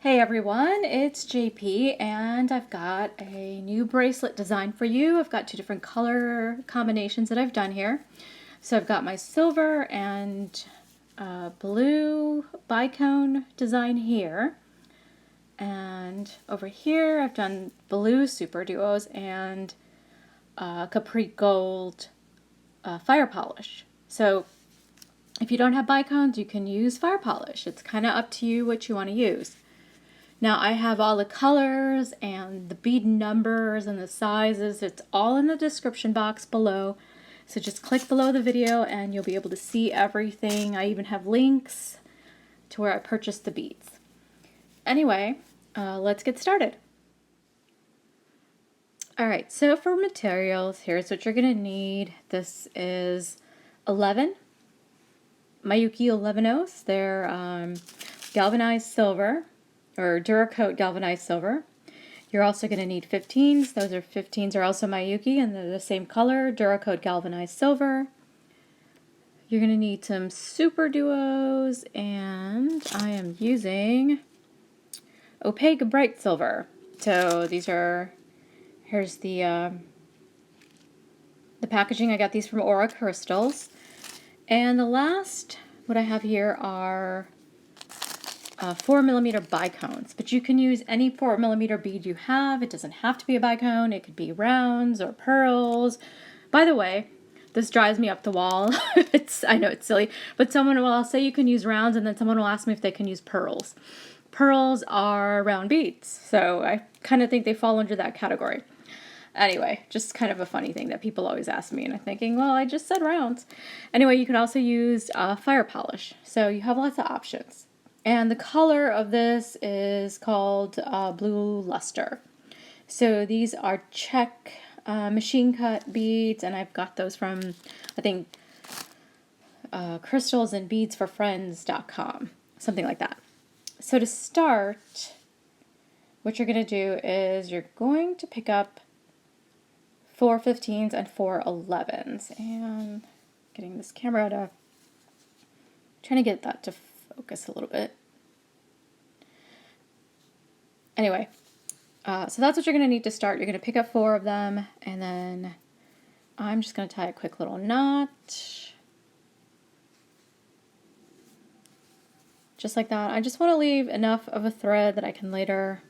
Hey everyone, it's JP and I've got a new bracelet design for you. I've got two different color combinations that I've done here. So I've got my silver and blue bicone design here. And over here I've done blue Superduos and Capri gold fire polish. So if you don't have bicones, you can use fire polish. It's kind of up to you what you want to use. Now I have all the colors and the bead numbers and the sizes. It's all in the description box below. So just click below the video and you'll be able to see everything. I even have links to where I purchased the beads. Anyway, let's get started. Alright, so for materials, here's what you're going to need. This is 11 Miyuki 11-0s. They're galvanized silver, or Duracoat galvanized silver. You're also going to need 15s. Those 15s are also Miyuki and they're the same color, Duracoat galvanized silver. You're going to need some Superduos, and I am using opaque bright silver. So these are, here's the packaging. I got these from Aura Crystals. And the last, what I have here are 4mm bicones, but you can use any 4mm bead you have. It doesn't have to be a bicone. It could be rounds or pearls. By the way, this drives me up the wall. I know it's silly, but I'll say you can use rounds, and then someone will ask me if they can use pearls. Pearls are round beads, so I kind of think they fall under that category. Anyway, just kind of a funny thing that people always ask me, and I'm thinking, well, I just said rounds. Anyway, you can also use fire polish, so you have lots of options. And the color of this is called Blue Luster. So these are Czech machine cut beads, and I've got those from, I think, crystalsandbeadsforfriends.com, something like that. So to start, what you're going to do is you're going to pick up 4 15s and 4 11s. And getting this camera to, trying to get that to focus a little bit. Anyway, so that's what you're going to need to start. You're going to pick up 4 of them, and then I'm just going to tie a quick little knot. Just like that. I just want to leave enough of a thread that I can later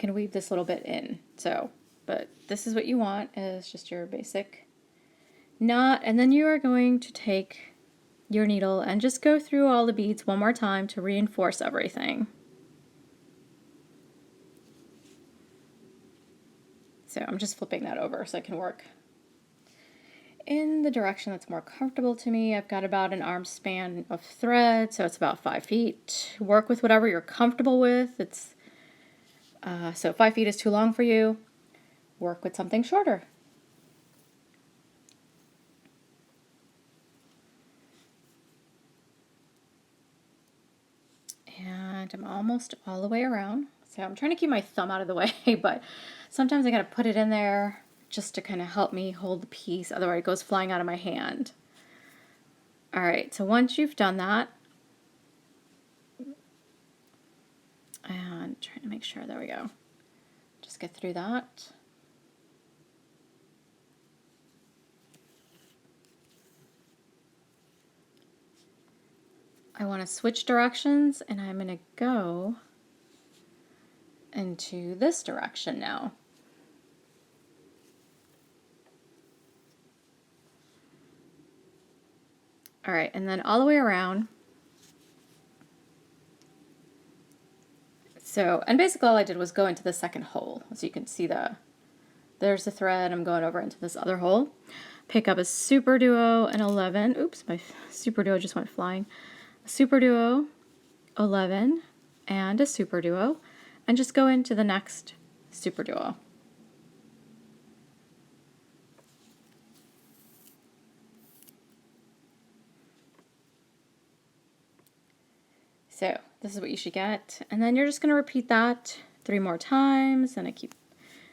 weave this little bit in. So, but this is what you want, is just your basic knot, and then you are going to take your needle and just go through all the beads one more time to reinforce everything. So I'm just flipping that over so I can work in the direction that's more comfortable to me. I've got about an arm span of thread, so it's about 5 feet. Work with whatever you're comfortable with. It's so 5 feet is too long for you. Work with something shorter. And I'm almost all the way around. So I'm trying to keep my thumb out of the way, but sometimes I gotta put it in there just to kind of help me hold the piece, otherwise it goes flying out of my hand. All right, so once you've done that, and trying to make sure, there we go. Just get through that. I want to switch directions, and I'm going to go into this direction now. All right, and then all the way around. So, and basically all I did was go into the second hole. So you can see there's the thread. I'm going over into this other hole. Pick up a Superduo and 11. Oops, my Superduo just went flying. A Superduo, 11, and a Superduo, and just go into the next Superduo. So this is what you should get, and then you're just going to repeat that 3 more times, and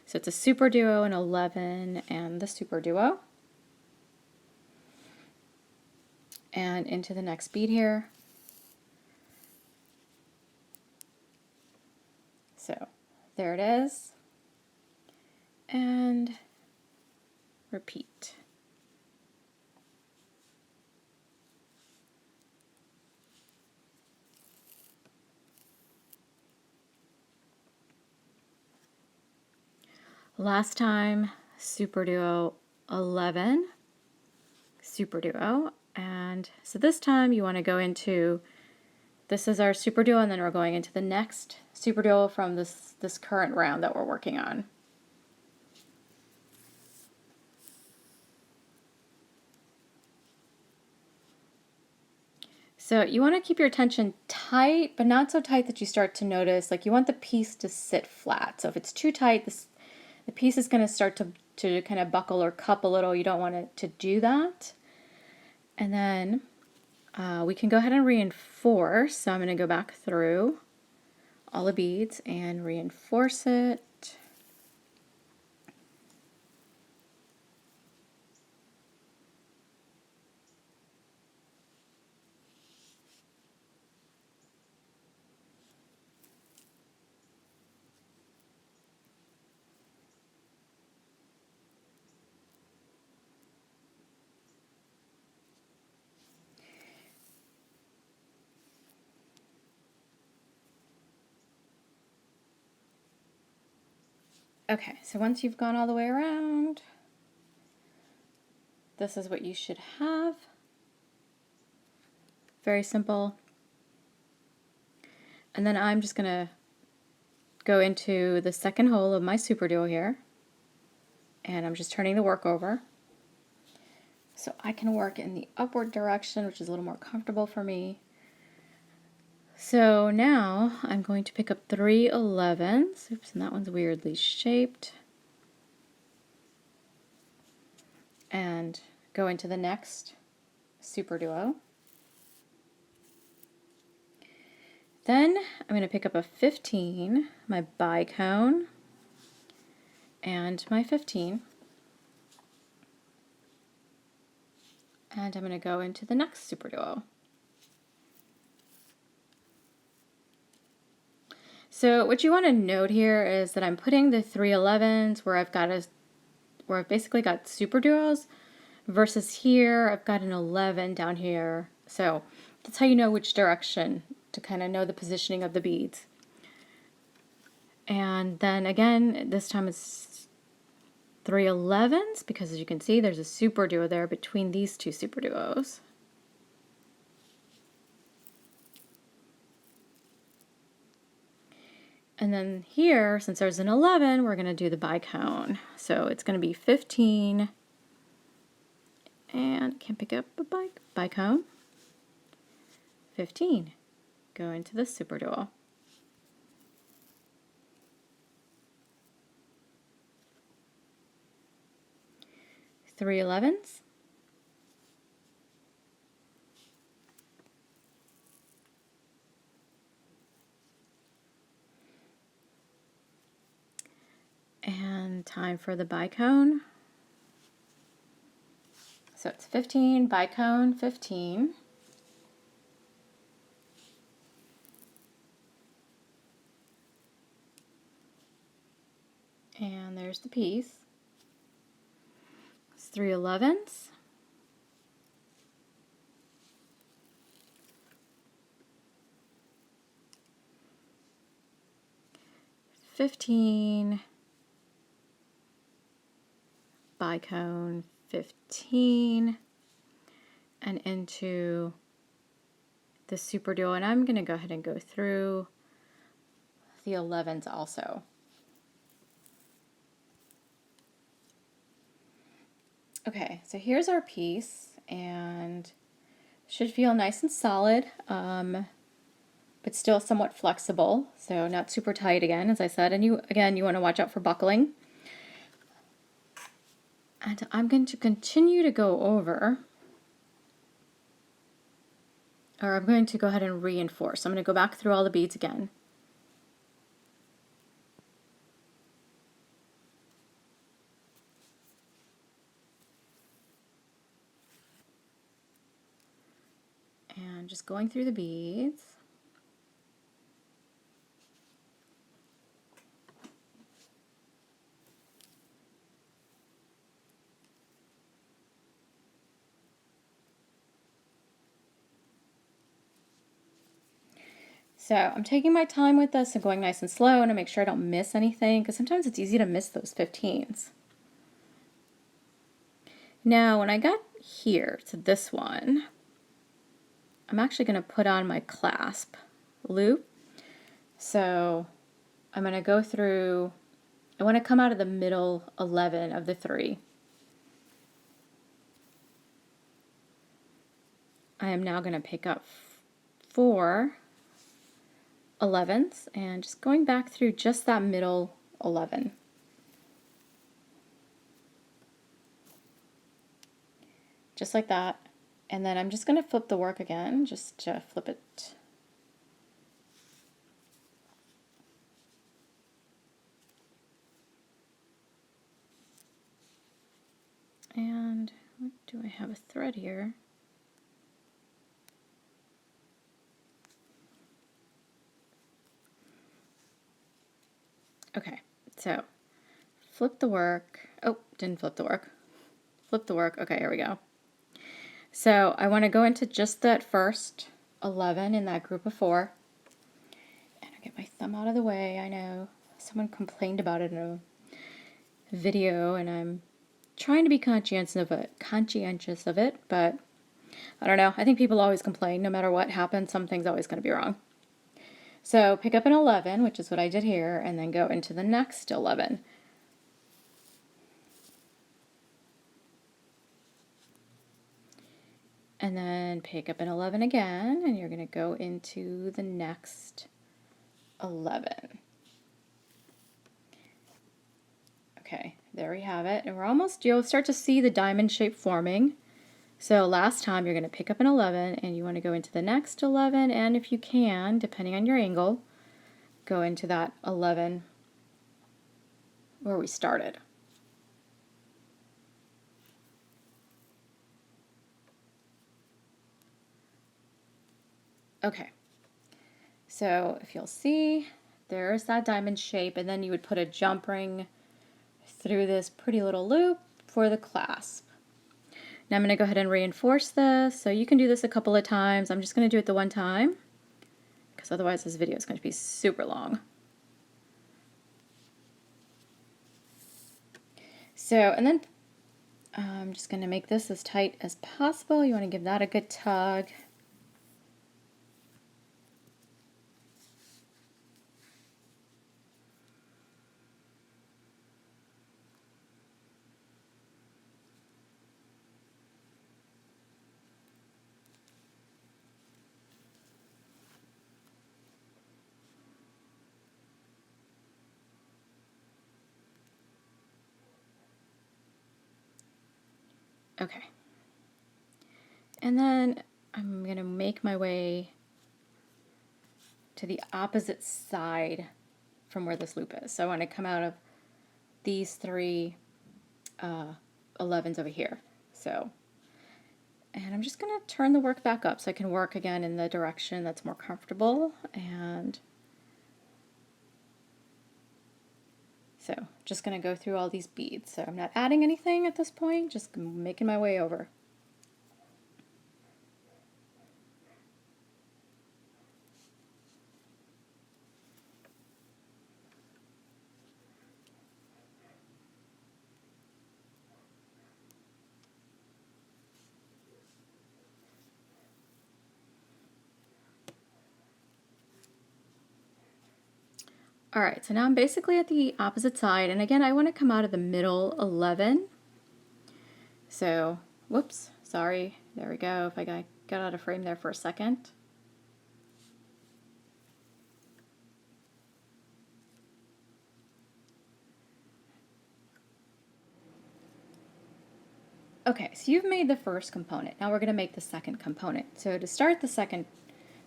so it's a Superduo, an 11, and the Superduo. and into the next bead here. So there it is, and repeat. Last time, Superduo 11, Superduo, and so this time you want to go into, this is our Superduo, and then we're going into the next Superduo from this current round that we're working on. So you want to keep your tension tight, but not so tight that you start to notice, like you want the piece to sit flat. So if it's too tight, the piece is going to start to kind of buckle or cup a little. You don't want it to do that. And then we can go ahead and reinforce. So I'm going to go back through all the beads and reinforce it. Okay, so once you've gone all the way around, this is what you should have. Very simple. And then I'm just going to go into the second hole of my Superduo here, and I'm just turning the work over so I can work in the upward direction, which is a little more comfortable for me. So now I'm going to pick up 3 11s. Oops, and that one's weirdly shaped. And go into the next Superduo. Then I'm going to pick up a 15, my bicone, and my 15. And I'm going to go into the next Superduo. So what you want to note here is that I'm putting the 3 11s where I've basically got Superduos, versus here I've got an 11 down here. So that's how you know which direction to kind of know the positioning of the beads. And then again, this time it's 3 11s because as you can see there's a Superduo there between these two Superduos. And then here, since there's an 11, we're going to do the bicone. So it's going to be 15, and I can't pick up a bicone. 15. Go into the Superduo. Three 11s. And time for the bicone. So it's 15, bicone, 15. And there's the piece. It's 3 11s. $15, bicone, 15, and into the Superduo. And I'm going to go ahead and go through the 11s also. Okay, so here's our piece, and should feel nice and solid, but still somewhat flexible, so not super tight again, as I said. And you want to watch out for buckling. And I'm going to continue to go over, or I'm going to go ahead and reinforce. I'm going to go back through all the beads again. I'm just going through the beads. So I'm taking my time with this and going nice and slow, and to make sure I don't miss anything, because sometimes it's easy to miss those 15s. Now when I got here to this one, I'm actually going to put on my clasp loop. So I'm going to go through, I want to come out of the middle 11 of the 3. I am now going to pick up 4 11s and just going back through just that middle 11. Just like that. And then I'm just going to flip the work again, just to flip it. And what do I have a thread here? Okay, so flip the work. Oh, didn't flip the work. Flip the work. Okay, here we go. So I want to go into just that first 11 in that group of 4. And I'll get my thumb out of the way. I know someone complained about it in a video, and I'm trying to be conscientious of it, but I don't know. I think people always complain. No matter what happens, something's always going to be wrong. So pick up an 11, which is what I did here, and then go into the next 11. And then pick up an 11 again, and you're going to go into the next 11. Okay, there we have it. And we're almost, you'll start to see the diamond shape forming. So last time you're going to pick up an 11 and you want to go into the next 11, and if you can, depending on your angle, go into that 11 where we started. Okay, so if you'll see, there's that diamond shape, and then you would put a jump ring through this pretty little loop for the clasp. Now I'm going to go ahead and reinforce this, so you can do this a couple of times. I'm just going to do it the one time, because otherwise this video is going to be super long. So, and then I'm just going to make this as tight as possible. You want to give that a good tug. Okay. And then I'm going to make my way to the opposite side from where this loop is. So I want to come out of these 3 11s over here. So, and I'm just going to turn the work back up so I can work again in the direction that's more comfortable. And so just going to go through all these beads. So I'm not adding anything at this point, just making my way over. Alright, so now I'm basically at the opposite side, and again I want to come out of the middle 11. So, whoops, sorry, there we go, if I got out of frame there for a second. Okay, so you've made the first component, now we're going to make the second component. So to start the second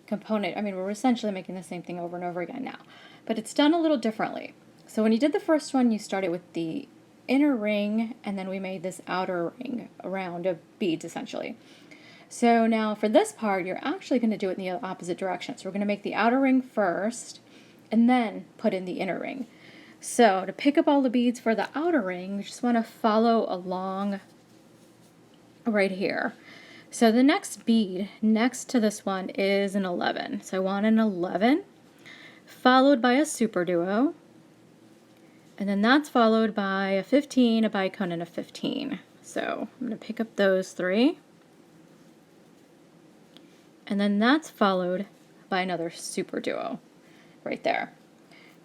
component, I mean we're essentially making the same thing over and over again now, but it's done a little differently. So when you did the first one, you started with the inner ring, and then we made this outer ring around of beads essentially. So now for this part, you're actually going to do it in the opposite direction. So we're going to make the outer ring first and then put in the inner ring. So to pick up all the beads for the outer ring, you just want to follow along right here. So the next bead next to this one is an 11. So I want an 11 followed by a superduo. And then that's followed by a 15, a bicone, and a 15. So I'm going to pick up those 3. And then that's followed by another superduo right there.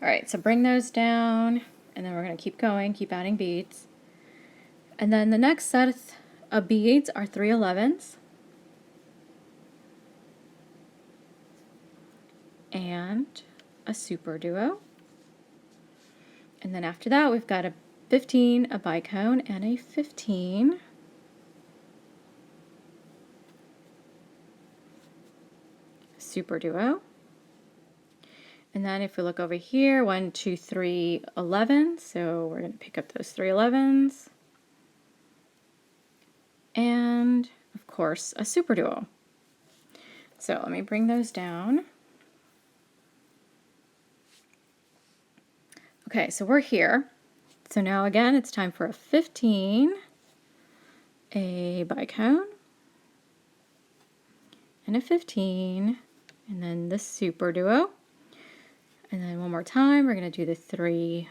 All right, so bring those down, and then we're going to keep going, keep adding beads. And then the next set of beads are 3 11s. And a superduo. And then after that, we've got a 15, a bicone, and a 15. Superduo. And then if we look over here, 1, 2, 3, 11. So we're going to pick up those 3 11s. And of course, a superduo. So let me bring those down. Okay, so we're here. So now again, it's time for a 15, a bicone, and a 15, and then the superduo. And then one more time, we're going to do the 3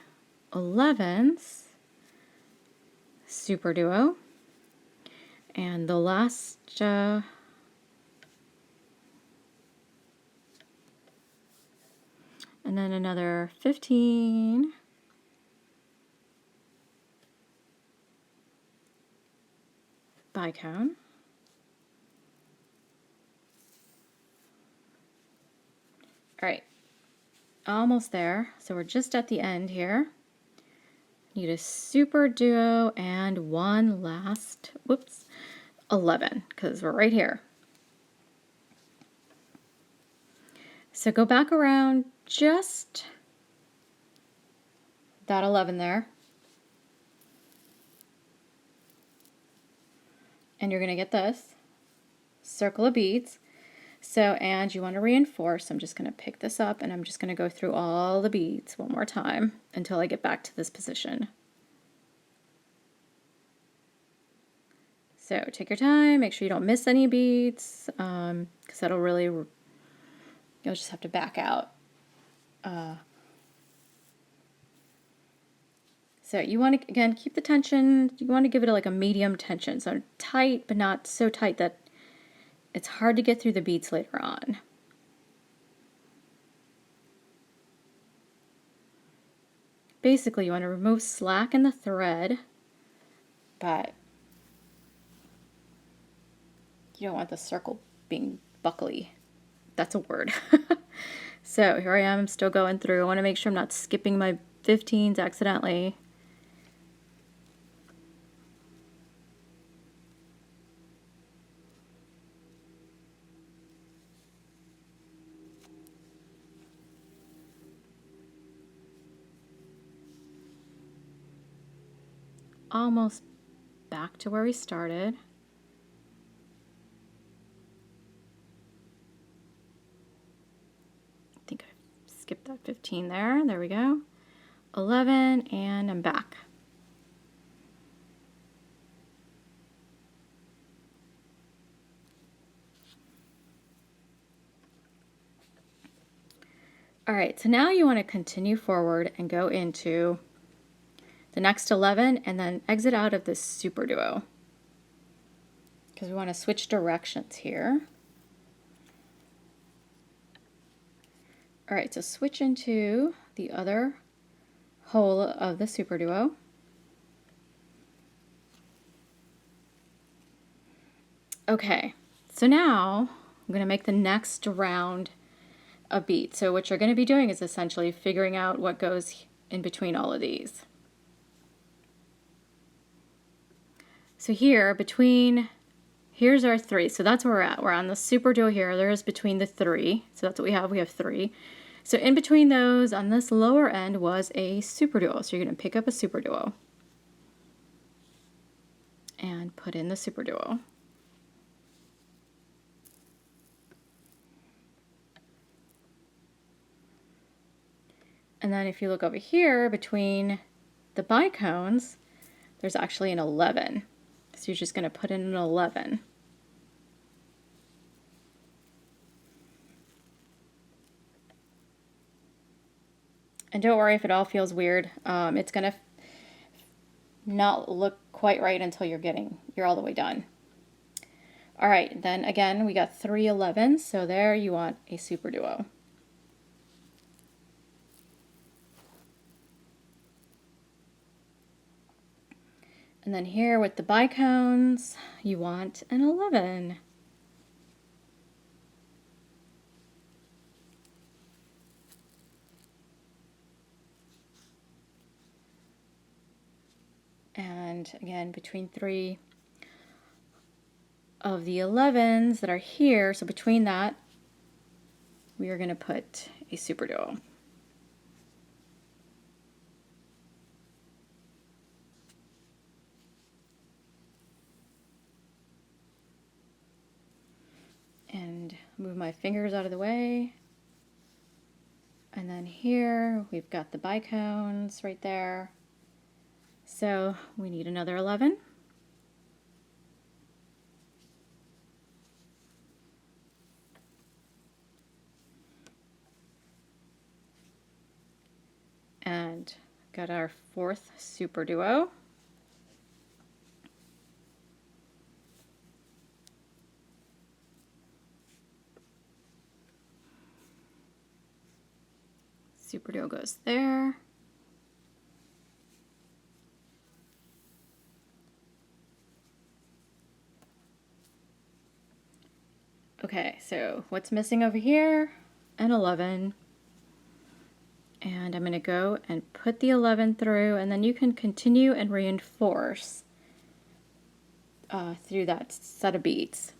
11s, superduo, and the last and then another 15, bicone, all right, almost there. So we're just at the end here. Need a superduo and one last, 11, because we're right here. So go back around just that 11 there. And you're going to get this circle of beads. So, and you want to reinforce. I'm just going to pick this up and I'm just going to go through all the beads one more time until I get back to this position. So take your time, make sure you don't miss any beads, because that'll really, you'll just have to back out. So you want to, again, keep the tension. You want to give it like a medium tension. So tight, but not so tight that it's hard to get through the beads later on. Basically, you want to remove slack in the thread, but you don't want the circle being buckly. That's a word. So here I am, I'm still going through. I want to make sure I'm not skipping my 15s accidentally. Almost back to where we started. I think I skipped that 15 there. There we go. 11, and I'm back. All right, so now you want to continue forward and go into the next 11 and then exit out of this superduo because we want to switch directions here. All right, so switch into the other hole of the superduo. Okay, so now I'm going to make the next round of beads. So what you're going to be doing is essentially figuring out what goes in between all of these. So here, here's our 3. So that's where we're at. We're on the superduo here. There's between the 3. So that's what we have. We have 3. So in between those, on this lower end was a superduo. So you're going to pick up a superduo and put in the superduo. And then if you look over here between the bicones, there's actually an 11. So you're just going to put in an 11. And don't worry if it all feels weird. It's going to not look quite right until you're all the way done. All right, then again, we got 3 11s, so there you want a Superduo. And then here with the bicones, you want an 11. And again, between 3 of the 11s that are here, so between that, we are going to put a Superduo. And move my fingers out of the way. And then here we've got the bicones right there. So we need another 11. And got our 4th Superduo. Superduo goes there. Okay, so what's missing over here? An 11. And I'm going to go and put the 11 through, and then you can continue and reinforce through that set of beads.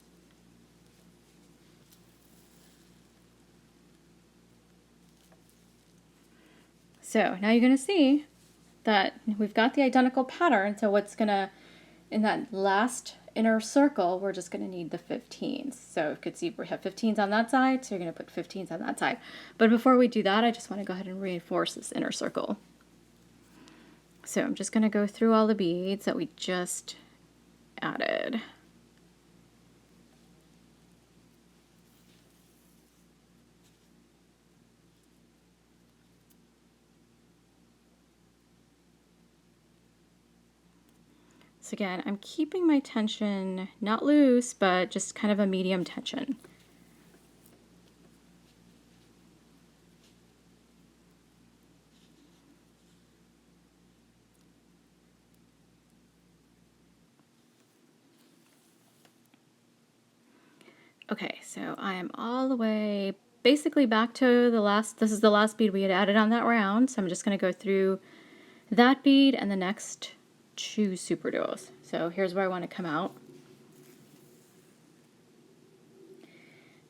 So now you're going to see that we've got the identical pattern. So what's going to, in that last inner circle, we're just going to need the 15s. So you could see we have 15s on that side, so you're going to put 15s on that side. But before we do that, I just want to go ahead and reinforce this inner circle. So I'm just going to go through all the beads that we just added. So again, I'm keeping my tension not loose, but just kind of a medium tension. Okay, so I am all the way basically back to the last, this is the last bead we had added on that round. So I'm just going to go through that bead and the next 2 Superduos. So here's where I want to come out.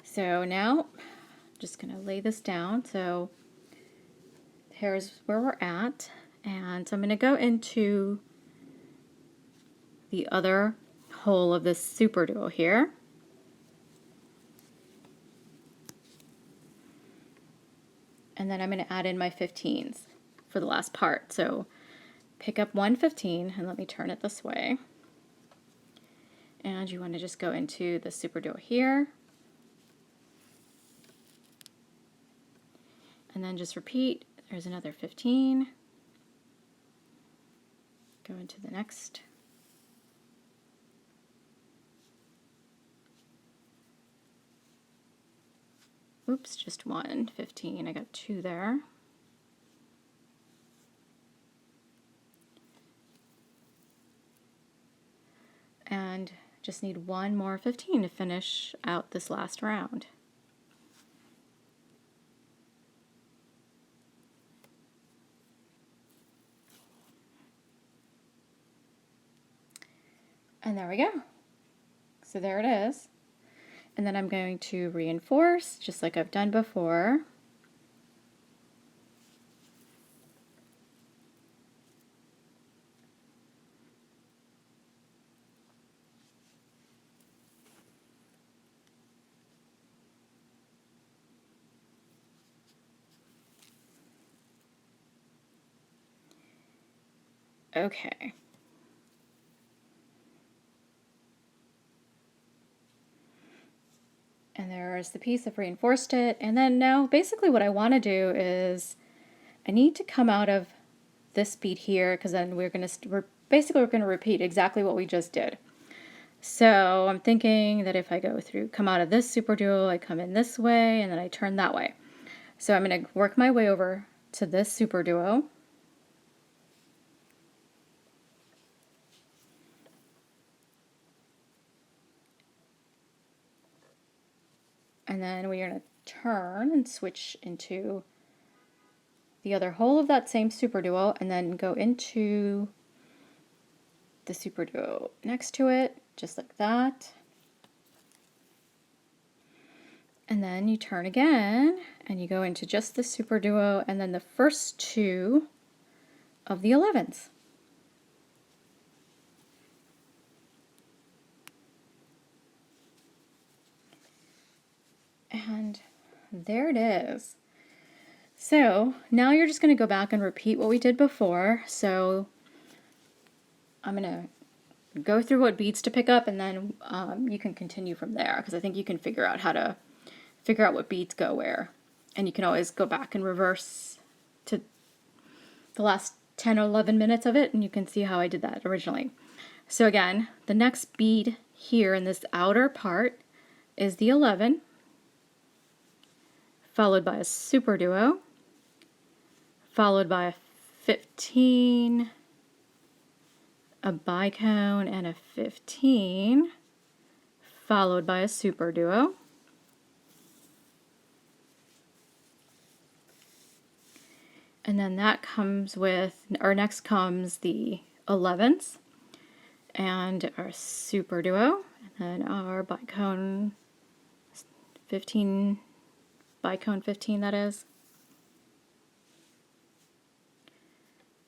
So now I'm just going to lay this down. So here's where we're at. And so I'm going to go into the other hole of this Superduo here. And then I'm going to add in my 15s for the last part. So pick up 1 15 and let me turn it this way. And you want to just go into the Superduo here. And then just repeat. There's another 15. Go into the next. Oops, just 1 15. I got 2 there. And just need 1 more 15 to finish out this last round. And there we go. So there it is. And then I'm going to reinforce just like I've done before. Okay. And there's the piece. I've reinforced it. And then now basically what I want to do is I need to come out of this bead here, because then we're going to repeat exactly what we just did. So I'm thinking that if I come out of this Superduo, I come in this way and then I turn that way. So I'm going to work my way over to this Superduo. And then we're going to turn and switch into the other hole of that same Superduo and then go into the Superduo next to it, just like that. And then you turn again and you go into just the Superduo and then the first two of the 11s. And there it is. So now you're just going to go back and repeat what we did before. So I'm going to go through what beads to pick up, and then you can continue from there, because I think you can figure out how to figure out what beads go where. And you can always go back and reverse to the last 10 or 11 minutes of it, and you can see how I did that originally. So again, the next bead here in this outer part is the 11, followed by a Superduo, followed by a 15, a bicone, and a 15, followed by a Superduo. And then that comes with, or next comes the 11s and our Superduo, and then our bicone 15, bicone 15 that is.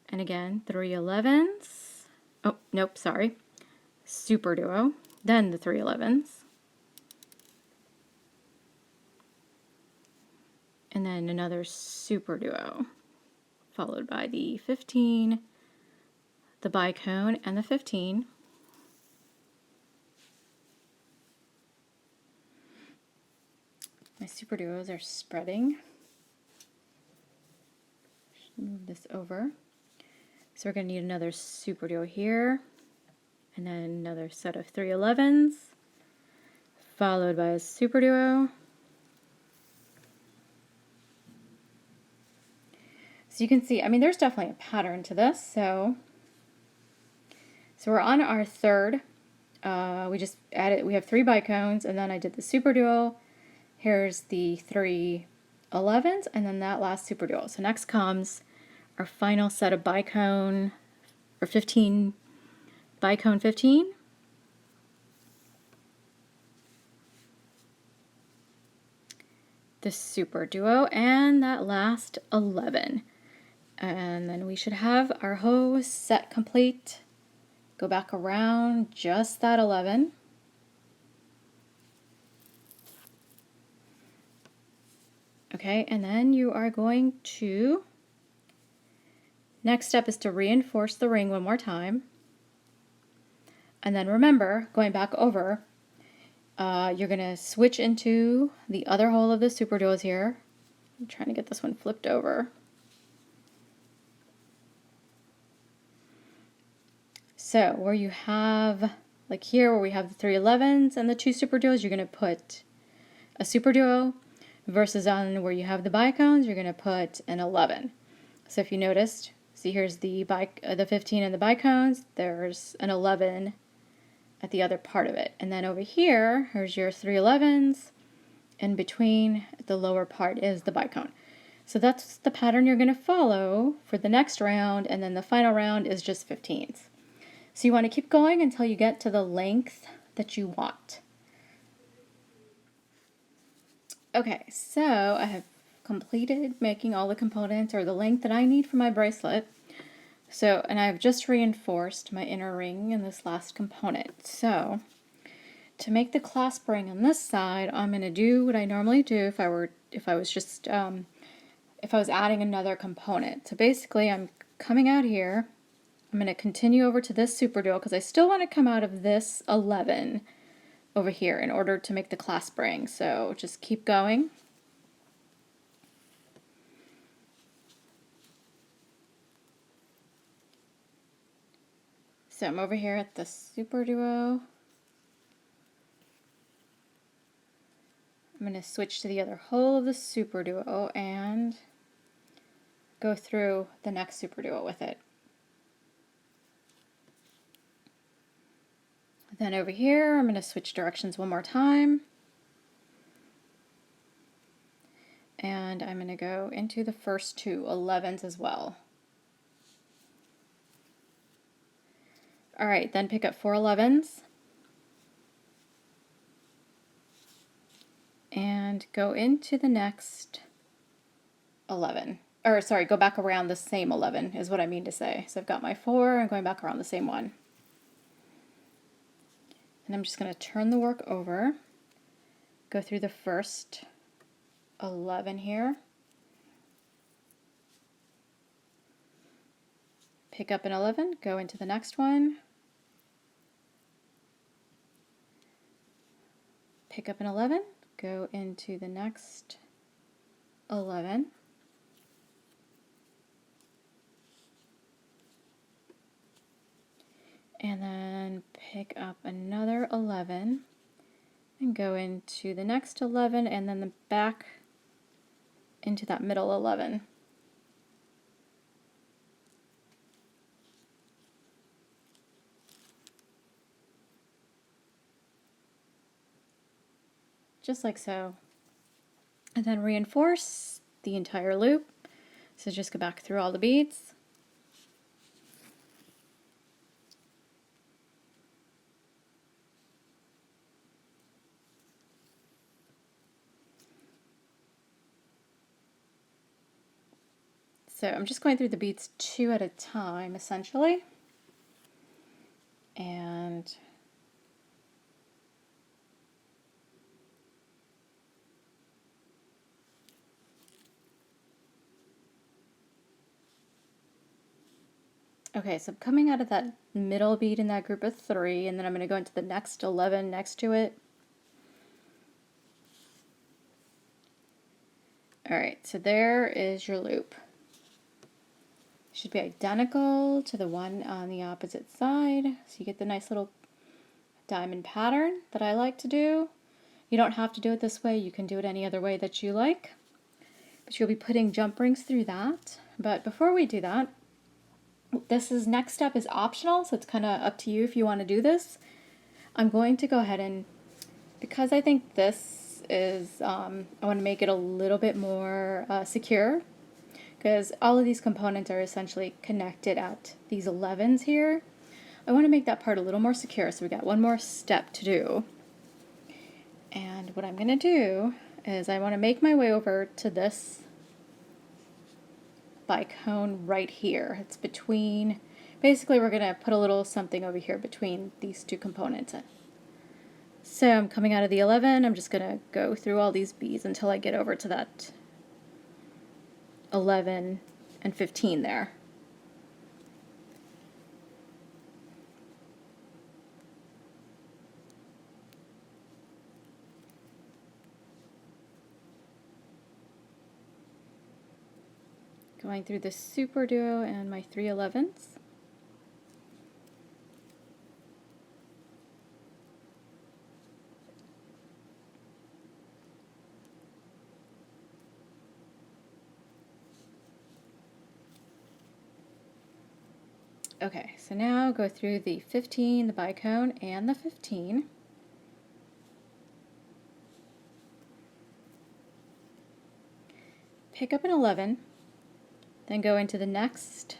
And again, 3 11s. Oh, nope, sorry. Superduo, then the 3 11s. And then another Superduo, followed by the 15, the bicone, and the 15. My Superduos are spreading. Move this over. So we're going to need another Superduo here, and then another set of 3 11s, followed by a Superduo. So you can see, I mean, there's definitely a pattern to this. So we're on our third. We just added, we have 3 bicones, and then I did the Superduo. Here's the 3 11s, and then that last Superduo. So next comes our final set of bicone, or 15, bicone 15. The Superduo, and that last 11. And then we should have our hose set complete. Go back around just that 11. Okay, and then you are going to, next step is to reinforce the ring one more time. And then remember, going back over, you're going to switch into the other hole of the Superduos here. I'm trying to get this one flipped over. So where you have, like here where we have the 3 11s and the 2 Superduos, you're going to put a Superduo, versus on where you have the bicones, you're going to put an 11. So if you noticed, see here's the 15 and the bicones, there's an 11 at the other part of it. And then over here, here's your 3 11s, in between the lower part is the bicone. So that's the pattern you're going to follow for the next round, and then the final round is just 15s. So you want to keep going until you get to the length that you want. Okay, so I have completed making all the components, or the length that I need for my bracelet. So, and I've just reinforced my inner ring in this last component. So, to make the clasp ring on this side, I'm going to do what I normally do if I was adding another component. So basically, I'm coming out here, I'm going to continue over to this Superduo because I still want to come out of this 11 over here in order to make the clasp ring. So just keep going. So I'm over here at the Superduo. I'm going to switch to the other hole of the Superduo and go through the next Superduo with it. Then over here, I'm going to switch directions one more time. And I'm going to go into the first two 11s as well. All right, then pick up 4 11s. And go into the next 11. Or sorry, go back around the same 11 is what I mean to say. So I've got my 4, I'm going back around the same one. And I'm just going to turn the work over, go through the first 11 here, pick up an 11, go into the next one, pick up an 11, go into the next 11, and then pick up another 11 and go into the next 11 and then the back into that middle 11. Just like so. And then reinforce the entire loop. So just go back through all the beads. So I'm just going through the beads 2 at a time, essentially. And okay, so I'm coming out of that middle bead in that group of 3, and then I'm going to go into the next 11 next to it. All right, so there is your loop. Should be identical to the one on the opposite side. So you get the nice little diamond pattern that I like to do. You don't have to do it this way. You can do it any other way that you like. But you'll be putting jump rings through that. But before we do that, next step is optional, so it's kind of up to you if you want to do this. I'm going to go ahead and, because I think this is, I want to make it a little bit more secure, because all of these components are essentially connected at these 11s here. I want to make that part a little more secure, so we got one more step to do. And what I'm going to do is I want to make my way over to this bicone right here. It's between, basically we're going to put a little something over here between these two components. So I'm coming out of the 11, I'm just going to go through all these beads until I get over to that 11 and 15 there. Going through the Superduo and my 3 11s. Okay, so now go through the 15, the bicone, and the 15. Pick up an 11, then go into the next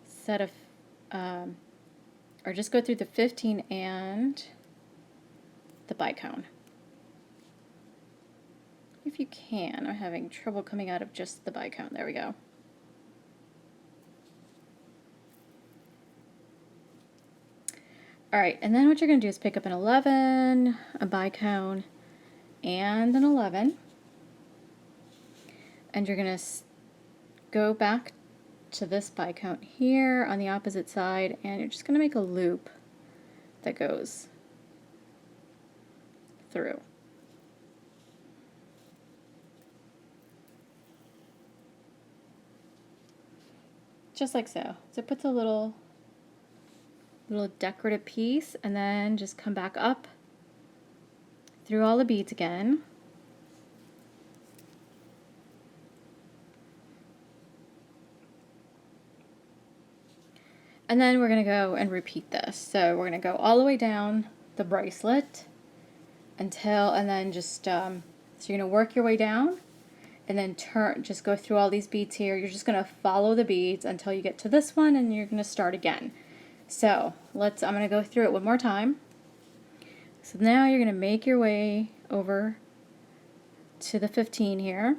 set of, or just go through the 15 and the bicone. If you can, I'm having trouble coming out of just the bicone. There we go. All right, and then what you're going to do is pick up an 11, a bicone, and an 11. And you're going to go back to this bicone here on the opposite side, and you're just going to make a loop that goes through. Just like so. So it puts a little decorative piece, and then just come back up through all the beads again. And then we're going to go and repeat this. So we're going to go all the way down the bracelet until, and then just, so you're going to work your way down and then just go through all these beads here. You're just going to follow the beads until you get to this one, and you're going to start again. So I'm going to go through it one more time. So now you're going to make your way over to the 15 here.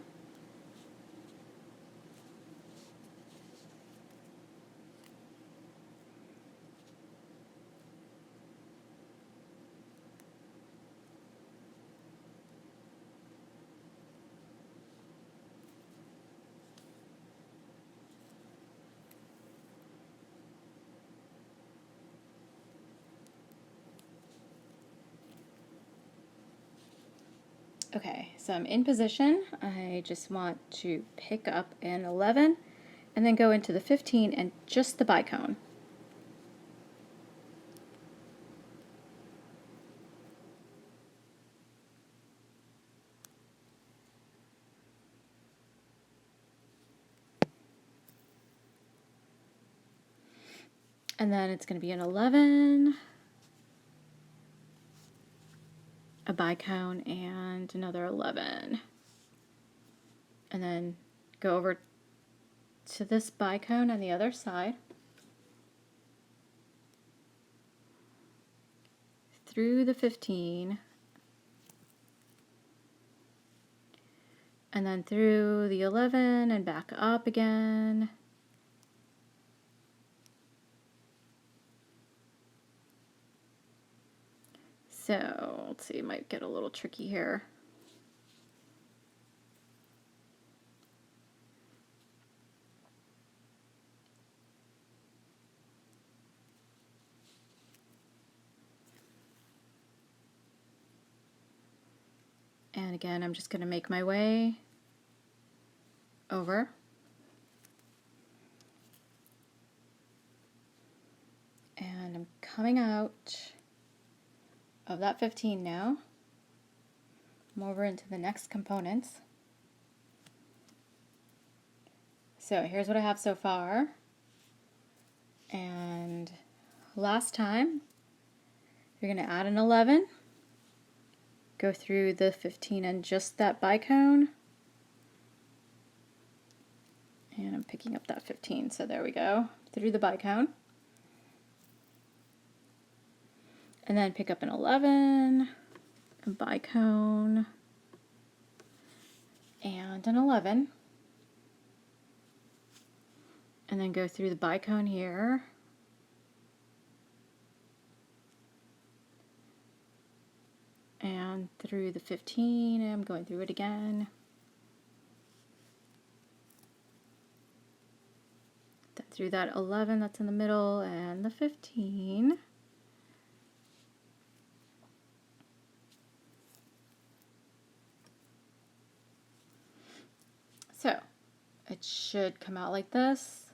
Okay, so I'm in position. I just want to pick up an 11 and then go into the 15 and just the bicone. And then it's going to be an 11, a bicone, and another 11. And then go over to this bicone on the other side, through the 15, and then through the 11 and back up again. So let's see, it might get a little tricky here. And again, I'm just going to make my way over. And I'm coming out of that 15 now. I'm over into the next components. So here's what I have so far. And last time, you're going to add an 11. Go through the 15 and just that bicone. And I'm picking up that 15, so there we go, through the bicone. And then pick up an 11, a bicone, and an 11. And then go through the bicone here. And through the 15, I'm going through it again. Through that 11 that's in the middle and the 15. So it should come out like this.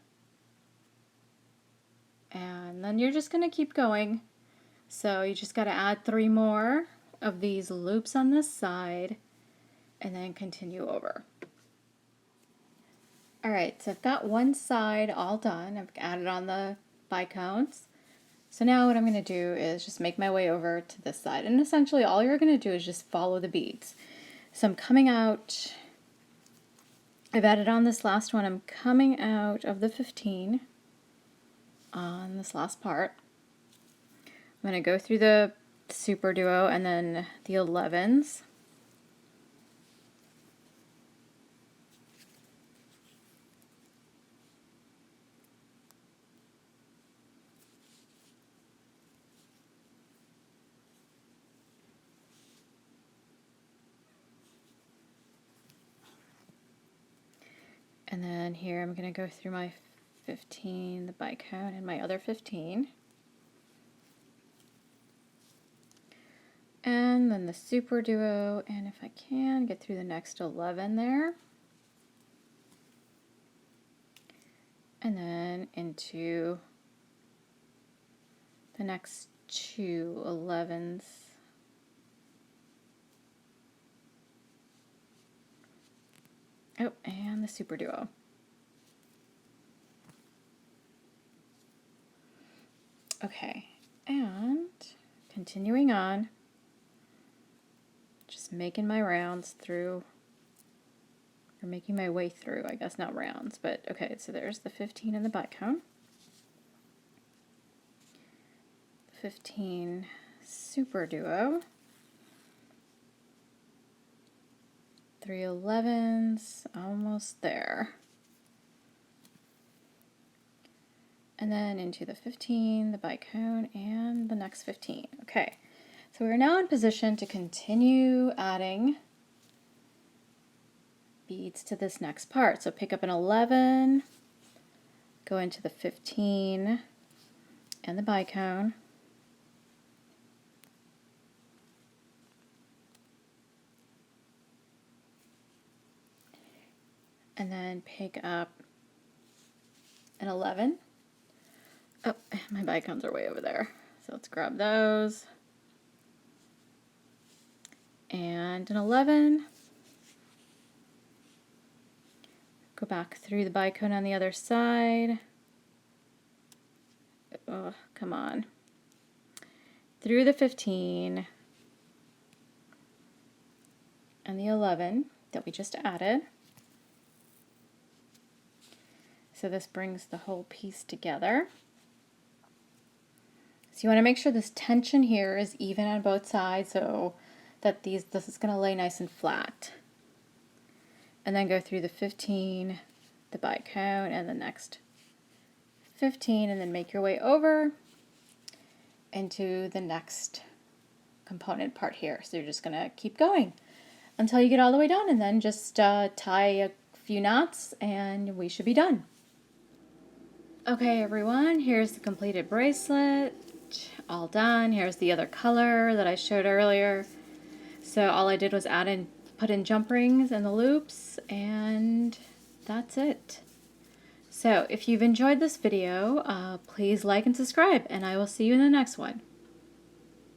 And then you're just going to keep going. So you just got to add 3 more of these loops on this side and then continue over. Alright, so I've got one side all done. I've added on the bicones. So now what I'm going to do is just make my way over to this side. And essentially all you're going to do is just follow the beads. So I'm coming out, I've added on this last one, I'm coming out of the 15 on this last part. I'm going to go through the Superduo and then the 11s. And then here I'm going to go through my 15, the bicone, and my other 15. And then the Superduo, and if I can, get through the next 11 there. And then into the next 2 11s. Oh, and the Superduo. Okay, and continuing on, just making my rounds through, or making my way through, I guess not rounds, but okay, so there's the 15 in the bicone, 15 Superduo, 3 11s, almost there. And then into the 15, the bicone, and the next 15. Okay, so we're now in position to continue adding beads to this next part. So pick up an 11, go into the 15 and the bicone, and then pick up an 11. Oh, my bicones are way over there. So let's grab those. And an 11. Go back through the bicone on the other side. Oh, come on. Through the 15 and the 11 that we just added. So this brings the whole piece together. So you want to make sure this tension here is even on both sides so that this is going to lay nice and flat. And then go through the 15, the bicone, and the next 15, and then make your way over into the next component part here. So you're just going to keep going until you get all the way done, and then just tie a few knots and we should be done. Okay everyone, here's the completed bracelet, all done. Here's the other color that I showed earlier. So all I did was put in jump rings and the loops, and that's it. So if you've enjoyed this video, please like and subscribe, and I will see you in the next one.